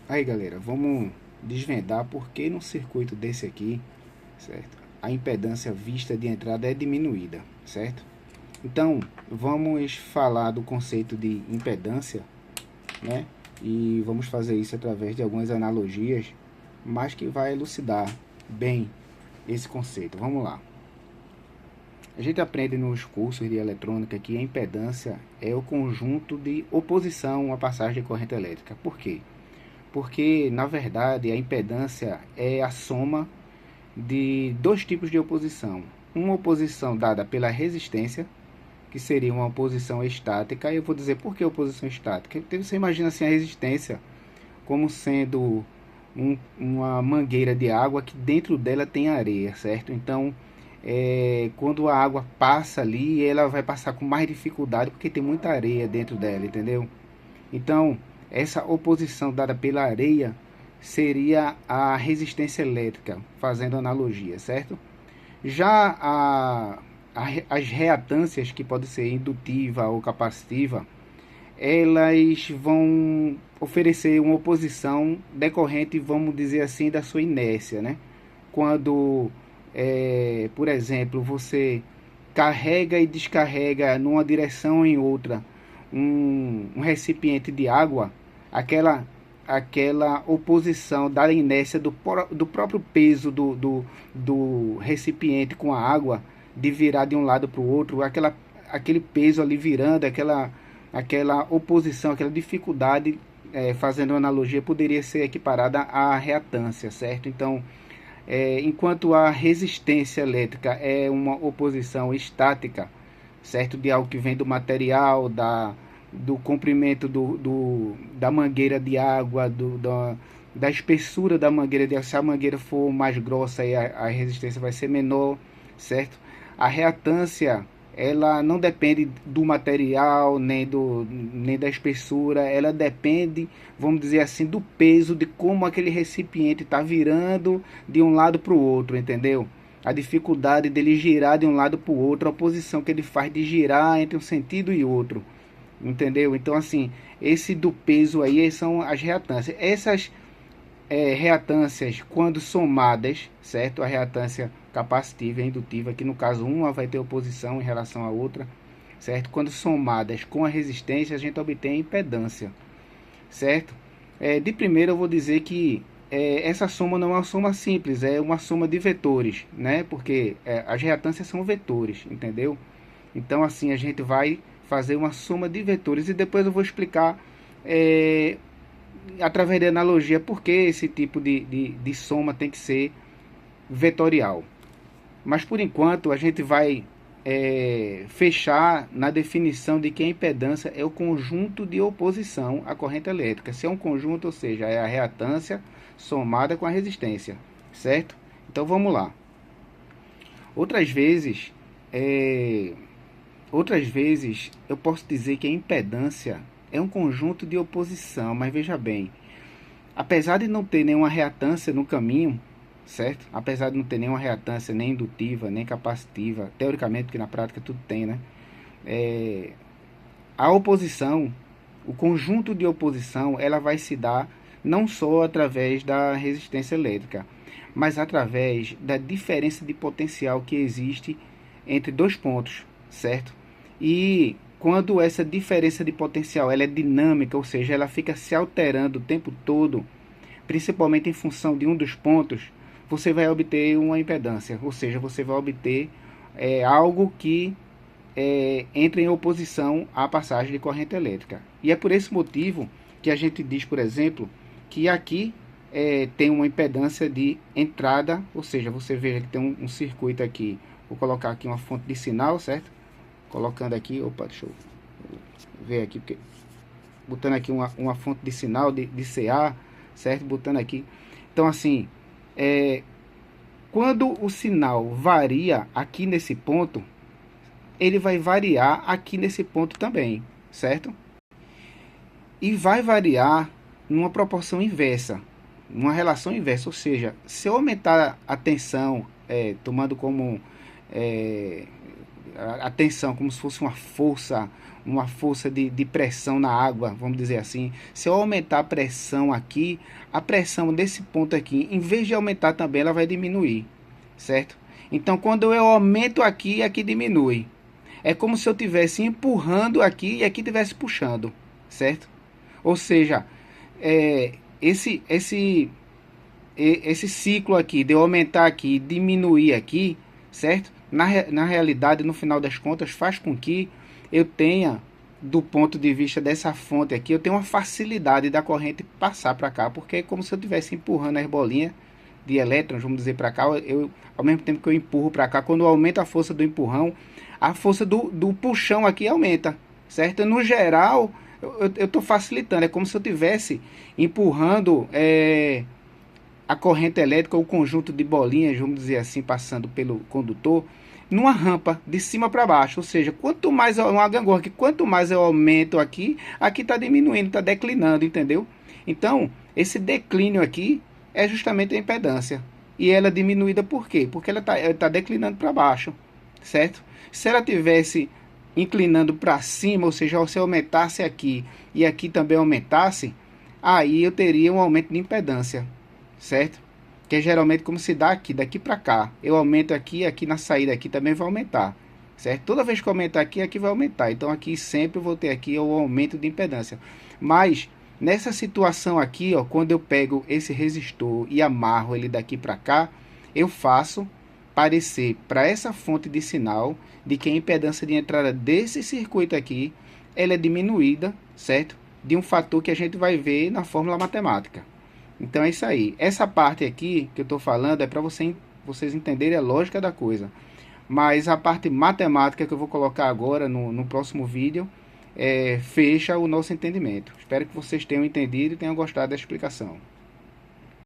Aí galera, vamos desvendar por que num circuito desse aqui, certo? A impedância vista de entrada é diminuída, certo? Então, vamos falar do conceito de impedância, né? E vamos fazer isso através de algumas analogias, mas que vai elucidar bem esse conceito. Vamos lá. A gente aprende nos cursos de eletrônica que a impedância é o conjunto de oposição à passagem de corrente elétrica. Por quê? Porque, na verdade, a impedância é a soma de dois tipos de oposição. Uma oposição dada pela resistência, que seria uma oposição estática. E eu vou dizer por que oposição estática. Você imagina assim a resistência como sendo uma mangueira de água que dentro dela tem areia, certo? Então, quando a água passa ali, ela vai passar com mais dificuldade porque tem muita areia dentro dela, entendeu? Então, essa oposição dada pela areia seria a resistência elétrica, fazendo analogia, certo? Já as reatâncias, que pode ser indutiva ou capacitiva, elas vão oferecer uma oposição decorrente, vamos dizer assim, da sua inércia, né? Quando, por exemplo, você carrega e descarrega numa direção ou em outra um recipiente de água, aquela oposição da inércia do próprio peso do recipiente com a água, de virar de um lado para o outro, aquele peso ali virando, aquela oposição, aquela dificuldade, fazendo uma analogia, poderia ser equiparada à reatância, certo? Então, enquanto a resistência elétrica é uma oposição estática, certo? De algo que vem do material, do comprimento da mangueira de água, da espessura da mangueira de água. Se a mangueira for mais grossa, aí a resistência vai ser menor, certo? A reatância, ela não depende do material, nem da espessura, ela depende, vamos dizer assim, do peso, de como aquele recipiente está virando de um lado para o outro, entendeu? A dificuldade dele girar de um lado para o outro, a posição que ele faz de girar entre um sentido e outro, entendeu? Então, assim, esse do peso aí são as reatâncias. Essas reatâncias, quando somadas, certo? A reatância capacitiva e indutiva, que no caso uma vai ter oposição em relação à outra, certo? Quando somadas com a resistência, a gente obtém a impedância, certo? De primeiro eu vou dizer que essa soma não é uma soma simples, é uma soma de vetores, né? Porque as reatâncias são vetores, entendeu? Então assim a gente vai fazer uma soma de vetores e depois eu vou explicar através de analogia por que esse tipo de soma tem que ser vetorial. Mas por enquanto a gente vai fechar na definição de que a impedância é o conjunto de oposição à corrente elétrica. Se é um conjunto, ou seja, é a reatância somada com a resistência, certo? Então vamos lá. Outras vezes, é, outras vezes eu posso dizer que a impedância é um conjunto de oposição, mas veja bem, apesar de não ter nenhuma reatância no caminho, certo? Apesar de não ter nenhuma reatância nem indutiva, nem capacitiva, teoricamente, porque na prática tudo tem, né? A oposição, o conjunto de oposição, ela vai se dar não só através da resistência elétrica, mas através da diferença de potencial que existe entre dois pontos, certo? E quando essa diferença de potencial ela é dinâmica, ou seja, ela fica se alterando o tempo todo, principalmente em função de um dos pontos, você vai obter uma impedância, ou seja, você vai obter algo que entra em oposição à passagem de corrente elétrica. E é por esse motivo que a gente diz, por exemplo, que aqui tem uma impedância de entrada, ou seja, você veja que tem um circuito aqui. Vou colocar aqui uma fonte de sinal, certo? Colocando aqui, opa, deixa eu ver aqui, porque botando aqui uma fonte de sinal de CA, certo? Botando aqui. Então, assim, quando o sinal varia aqui nesse ponto, ele vai variar aqui nesse ponto também, certo? E vai variar numa proporção inversa, numa relação inversa, ou seja, se eu aumentar a tensão, tomando como a tensão, como se fosse uma força de pressão na água, vamos dizer assim. Se eu aumentar a pressão aqui, a pressão desse ponto aqui, em vez de aumentar também, ela vai diminuir, certo? Então, quando eu aumento aqui, aqui diminui. É como se eu estivesse empurrando aqui e aqui estivesse puxando, certo? Ou seja, esse ciclo aqui de eu aumentar aqui e diminuir aqui, certo? Na realidade, no final das contas, faz com que eu tenha, do ponto de vista dessa fonte aqui, eu tenho uma facilidade da corrente passar para cá, porque é como se eu estivesse empurrando as bolinhas de elétrons, vamos dizer, para cá. Ao mesmo tempo que eu empurro para cá, quando eu aumento a força do empurrão, a força do puxão aqui aumenta, certo? No geral, eu estou facilitando, é como se eu estivesse empurrando a corrente elétrica, o conjunto de bolinhas, vamos dizer assim, passando pelo condutor, numa rampa de cima para baixo. Ou seja, quanto mais uma gangorra, que quanto mais eu aumento aqui, aqui está diminuindo, está declinando, entendeu? Então, esse declínio aqui é justamente a impedância. E ela é diminuída por quê? Porque ela tá declinando para baixo, certo? Se ela tivesse inclinando para cima, ou seja, se eu aumentasse aqui e aqui também aumentasse, aí eu teria um aumento de impedância, certo? Que é geralmente como se dá aqui, daqui para cá. Eu aumento aqui, aqui na saída aqui também vai aumentar, certo? Toda vez que eu aumentar aqui, aqui vai aumentar. Então aqui sempre eu vou ter aqui o aumento de impedância. Mas nessa situação aqui, ó, quando eu pego esse resistor e amarro ele daqui para cá, eu faço parecer para essa fonte de sinal de que a impedância de entrada desse circuito aqui, ela é diminuída, certo? De um fator que a gente vai ver na fórmula matemática. Então é isso aí. Essa parte aqui que eu estou falando é para vocês entenderem a lógica da coisa. Mas a parte matemática que eu vou colocar agora no próximo vídeo fecha o nosso entendimento. Espero que vocês tenham entendido e tenham gostado da explicação.